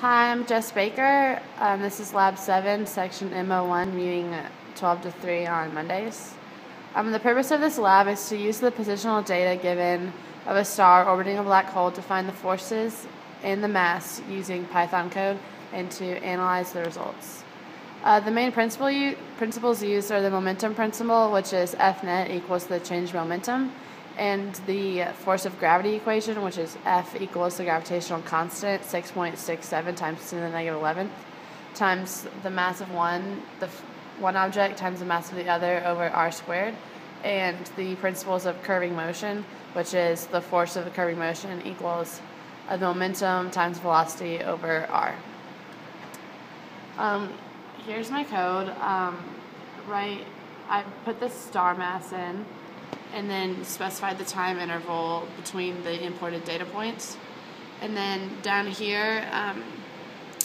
Hi, I'm Jess Baker. This is Lab 7, Section MO1, meeting 12 to 3 on Mondays. The purpose of this lab is to use the positional data given of a star orbiting a black hole to find the forces and the mass using Python code and to analyze the results. The main principles used are the momentum principle, which is F net equals the change momentum, and the force of gravity equation, which is F equals the gravitational constant, 6.67 times 10 to the negative 11th, times the mass of one object times the mass of the other over r squared, and the principles of curving motion, which is the force of the curving motion equals the momentum times velocity over r. Here's my code. I put the star mass in, and then specified the time interval between the imported data points. And then down here,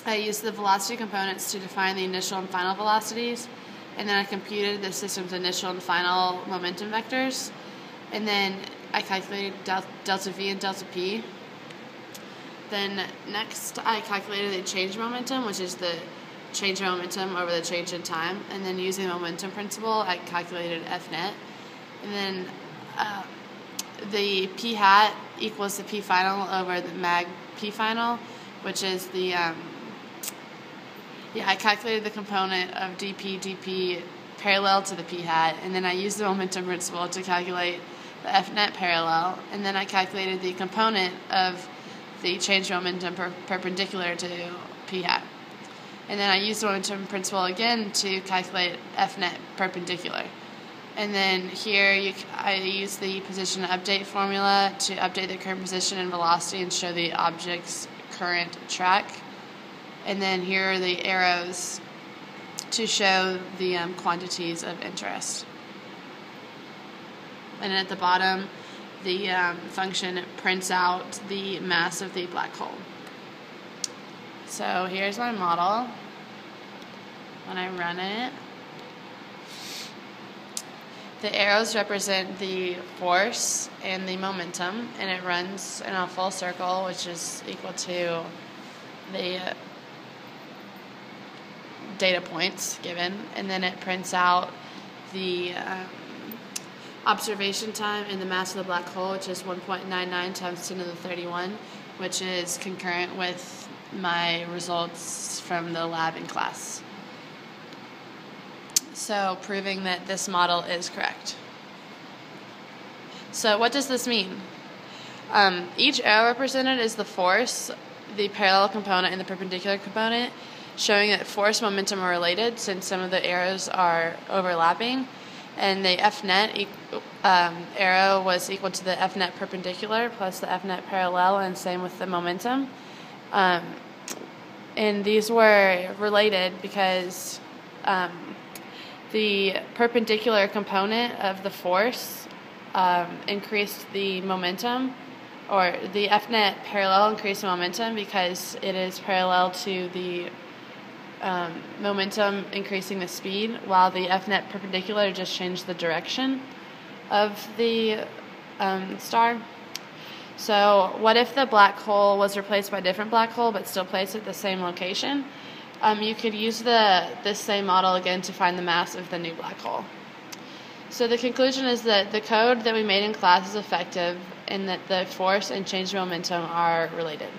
I used the velocity components to define the initial and final velocities, and then I computed the system's initial and final momentum vectors, and then I calculated delta V and delta P. Then next, I calculated the change momentum, which is the change in momentum over the change in time, and then using the momentum principle, I calculated F net. And then the P hat equals the P final over the mag P final, which is the, I calculated the component of dP parallel to the P hat, and then I used the momentum principle to calculate the F net parallel, and then I calculated the component of the change momentum perpendicular to P hat. And then I used the momentum principle again to calculate F net perpendicular. And then here I use the position update formula to update the current position and velocity and show the object's current track. And then here are the arrows to show the quantities of interest. And at the bottom, the function prints out the mass of the black hole. So here's my model. When I run it, the arrows represent the force and the momentum, and it runs in a full circle, which is equal to the data points given, and then it prints out the observation time and the mass of the black hole, which is 1.99 times 10 to the 31, which is concurrent with my results from the lab in class. So proving that this model is correct. So what does this mean? Each arrow represented is the force, the parallel component, and the perpendicular component, showing that force and momentum are related since some of the arrows are overlapping. And the F net arrow was equal to the F net perpendicular plus the F net parallel, and same with the momentum. And these were related because the perpendicular component of the force increased the momentum, or the F net parallel increased the momentum because it is parallel to the momentum increasing the speed, while the F net perpendicular just changed the direction of the star. So what if the black hole was replaced by a different black hole but still placed at the same location? You could use this same model again to find the mass of the new black hole. So the conclusion is that the code that we made in class is effective and that the force and change momentum are related.